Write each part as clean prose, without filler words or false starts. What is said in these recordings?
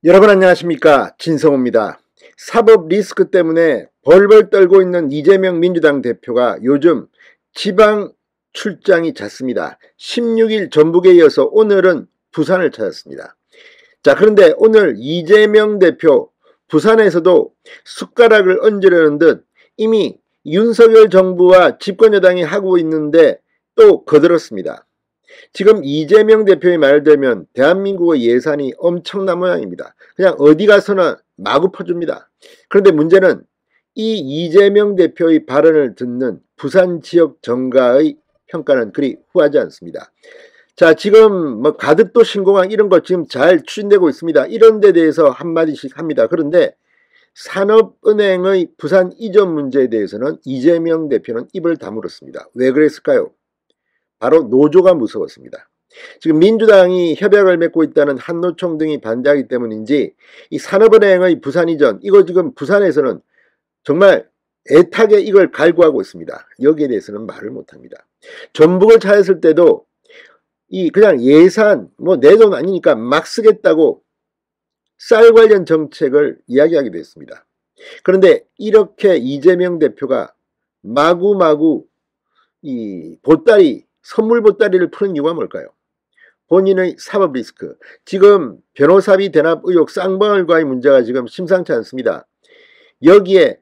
여러분 안녕하십니까, 진성호입니다. 사법 리스크 때문에 벌벌 떨고 있는 이재명 민주당 대표가 요즘 지방 출장이 잦습니다. 16일 전북에 이어서 오늘은 부산을 찾았습니다. 자, 그런데 오늘 이재명 대표 부산에서도 숟가락을 얹으려는 듯 이미 윤석열 정부와 집권여당이 하고 있는데 또 거들었습니다. 지금 이재명 대표의 말을 들면 대한민국의 예산이 엄청난 모양입니다. 그냥 어디 가서나 마구 퍼줍니다. 그런데 문제는 이 이재명 대표의 발언을 듣는 부산 지역 정가의 평가는 그리 후하지 않습니다. 자, 지금 뭐 가덕도 신공항 이런 거 지금 잘 추진되고 있습니다. 이런 데 대해서 한마디씩 합니다. 그런데 산업은행의 부산 이전 문제에 대해서는 이재명 대표는 입을 다물었습니다. 왜 그랬을까요? 바로 노조가 무서웠습니다. 지금 민주당이 협약을 맺고 있다는 한노총 등이 반대하기 때문인지 이 산업은행의 부산 이전, 이거 지금 부산에서는 정말 애타게 이걸 갈구하고 있습니다. 여기에 대해서는 말을 못합니다. 전북을 찾았을 때도 이 그냥 예산 뭐 내 돈 아니니까 막 쓰겠다고 쌀 관련 정책을 이야기하기도 했습니다. 그런데 이렇게 이재명 대표가 마구마구 이 선물 보따리를 푸는 이유가 뭘까요? 본인의 사법 리스크, 지금 변호사비 대납 의혹 쌍방울과의 문제가 지금 심상치 않습니다. 여기에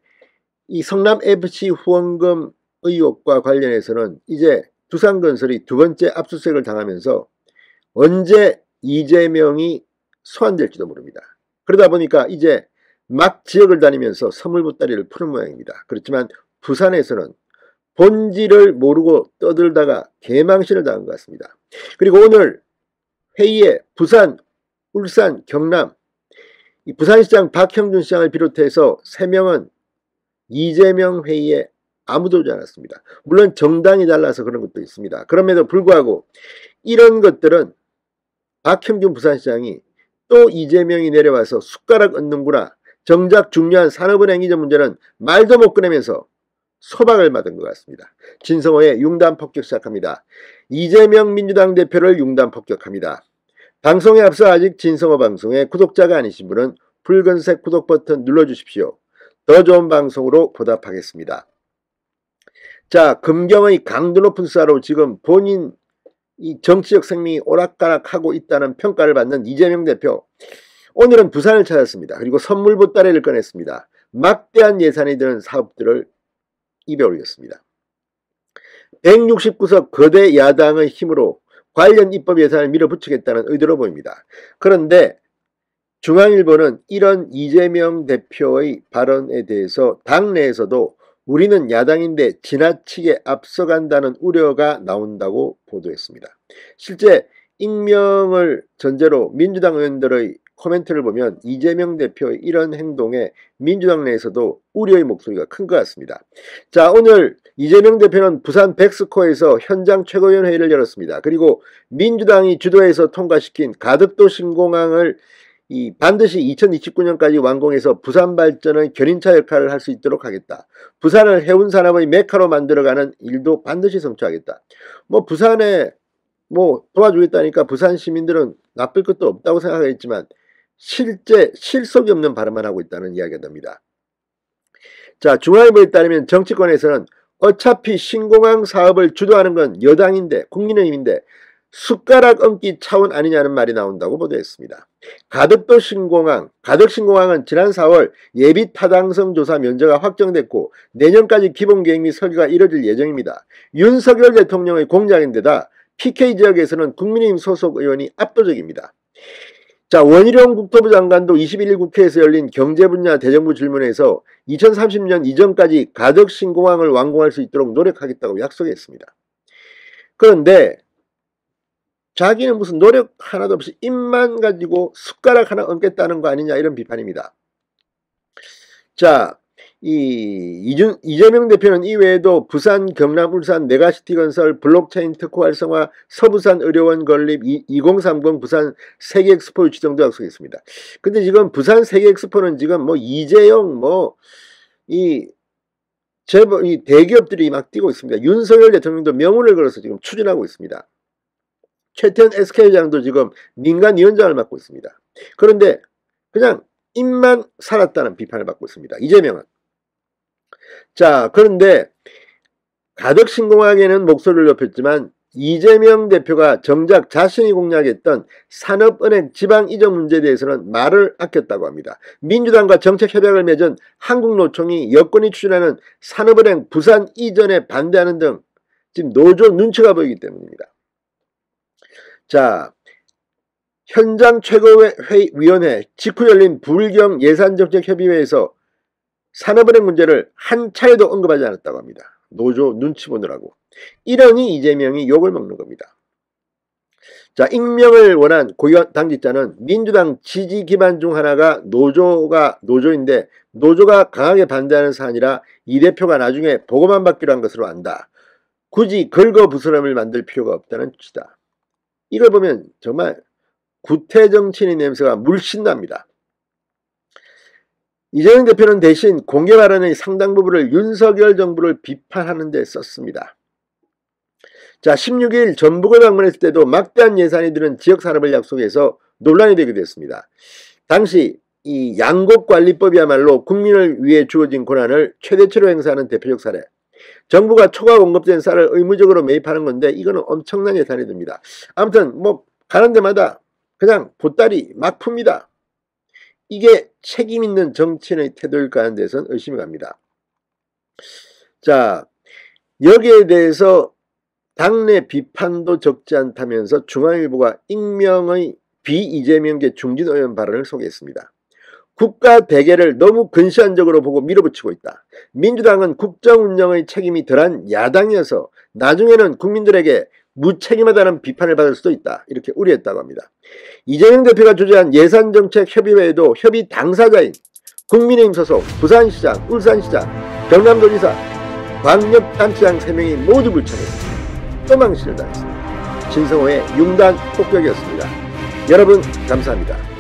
이 성남FC 후원금 의혹과 관련해서는 이제 두산건설이 두 번째 압수수색을 당하면서 언제 이재명이 소환될지도 모릅니다. 그러다 보니까 이제 막 지역을 다니면서 선물 보따리를 푸는 모양입니다. 그렇지만 부산에서는 본질을 모르고 떠들다가 개망신을 당한 것 같습니다. 그리고 오늘 회의에 부산, 울산, 경남 이 부산시장 박형준 시장을 비롯해서 3명은 이재명 회의에 아무도 오지 않았습니다. 물론 정당이 달라서 그런 것도 있습니다. 그럼에도 불구하고 이런 것들은 박형준 부산시장이 또 이재명이 내려와서 숟가락 얹는구나, 정작 중요한 산업은행 이전 문제는 말도 못 꺼내면서 소박을 맞은 것 같습니다. 진성호의 융단 폭격 시작합니다. 이재명 민주당 대표를 융단 폭격합니다. 방송에 앞서 아직 진성호 방송에 구독자가 아니신 분은 붉은색 구독 버튼 눌러주십시오. 더 좋은 방송으로 보답하겠습니다. 자, 금경의 강도 높은 수사로 지금 본인 이 정치적 생명이 오락가락하고 있다는 평가를 받는 이재명 대표, 오늘은 부산을 찾았습니다. 그리고 선물 보따리를 꺼냈습니다. 막대한 예산이 드는 사업들을 입에 올렸습니다. 169석 거대 야당의 힘으로 관련 입법 예산을 밀어붙이겠다는 의도로 보입니다. 그런데 중앙일보는 이런 이재명 대표의 발언에 대해서 당내에서도 우리는 야당인데 지나치게 앞서간다는 우려가 나온다고 보도했습니다. 실제 익명을 전제로 민주당 의원들의 코멘트를 보면 이재명 대표의 이런 행동에 민주당 내에서도 우려의 목소리가 큰 것 같습니다. 자, 오늘 이재명 대표는 부산 백스코에서 현장 최고위원 회의를 열었습니다. 그리고 민주당이 주도해서 통과시킨 가덕도 신공항을 반드시 2029년까지 완공해서 부산 발전의 견인차 역할을 할 수 있도록 하겠다. 부산을 해운산업의 메카로 만들어가는 일도 반드시 성취하겠다. 뭐 부산에 뭐 도와주겠다니까 부산 시민들은 나쁠 것도 없다고 생각하겠지만 실제 실속이 없는 발언만 하고 있다는 이야기가 됩니다. 자, 중앙일보에 따르면 정치권에서는 어차피 신공항 사업을 주도하는 건 여당인데, 국민의힘인데 숟가락 얹기 차원 아니냐는 말이 나온다고 보도했습니다. 가덕도 신공항, 가덕신공항은 지난 4월 예비 타당성 조사 면제가 확정됐고 내년까지 기본계획 및 설계가 이뤄질 예정입니다. 윤석열 대통령의 공약인데다 PK 지역에서는 국민의힘 소속 의원이 압도적입니다. 자, 원희룡 국토부 장관도 21일 국회에서 열린 경제분야 대정부 질문에서 2030년 이전까지 가덕신공항을 완공할 수 있도록 노력하겠다고 약속했습니다. 그런데 자기는 무슨 노력 하나도 없이 입만 가지고 숟가락 하나 얹겠다는 거 아니냐, 이런 비판입니다. 자, 이재명 대표는 이외에도 부산, 경남, 울산 메가시티 건설, 블록체인 특허 활성화, 서부산 의료원 건립, 2030 부산 세계엑스포 유치 등도 약속했습니다. 근데 지금 부산 세계엑스포는 지금 뭐 이재용 이 대기업들이 막 뛰고 있습니다. 윤석열 대통령도 명운을 걸어서 지금 추진하고 있습니다. 최태원 SK장도 지금 민간위원장을 맡고 있습니다. 그런데 그냥 입만 살았다는 비판을 받고 있습니다. 이재명은. 자, 그런데 가덕 신공항에는 목소리를 높였지만 이재명 대표가 정작 자신이 공략했던 산업은행 지방 이전 문제에 대해서는 말을 아꼈다고 합니다. 민주당과 정책협약을 맺은 한국노총이 여권이 추진하는 산업은행 부산 이전에 반대하는 등 지금 노조 눈치가 보이기 때문입니다. 자, 현장 최고위원회 직후 열린 불경 예산정책협의회에서 산업은행 문제를 한 차례도 언급하지 않았다고 합니다. 노조 눈치 보느라고. 이러니 이재명이 욕을 먹는 겁니다. 자, 익명을 원한 고위원 당직자는 민주당 지지 기반 중 하나가 노조인데 노조가 강하게 반대하는 사안이라 이 대표가 나중에 보고만 받기로 한 것으로 안다. 굳이 긁어부스럼을 만들 필요가 없다는 취지다. 이걸 보면 정말 구태정치인의 냄새가 물씬 납니다. 이재명 대표는 대신 공개 발언의 상당 부분을 윤석열 정부를 비판하는 데 썼습니다. 자, 16일 전북을 방문했을 때도 막대한 예산이 드는 지역산업을 약속해서 논란이 되기도 했습니다. 당시 이 양곡관리법이야말로 국민을 위해 주어진 권한을 최대치로 행사하는 대표적 사례. 정부가 초과 공급된 쌀을 의무적으로 매입하는 건데 이거는 엄청난 예산이 듭니다. 아무튼 뭐 가는 데마다 그냥 보따리 막 풉니다. 이게 책임 있는 정치인의 태도일까 하는 데서는 의심이 갑니다. 자, 여기에 대해서 당내 비판도 적지 않다면서 중앙일보가 익명의 비이재명계 중진 의원 발언을 소개했습니다. 국가 대계를 너무 근시안적으로 보고 밀어붙이고 있다. 민주당은 국정 운영의 책임이 덜한 야당이어서 나중에는 국민들에게 무책임하다는 비판을 받을 수도 있다. 이렇게 우려했다고 합니다. 이재명 대표가 주재한 예산정책협의회에도 협의 당사자인 국민의힘 소속 부산시장, 울산시장, 경남도지사, 광역단체장 3명이 모두 불참했습니다. 또 망신을 당했습니다. 신성호의 융단 폭격이었습니다. 여러분 감사합니다.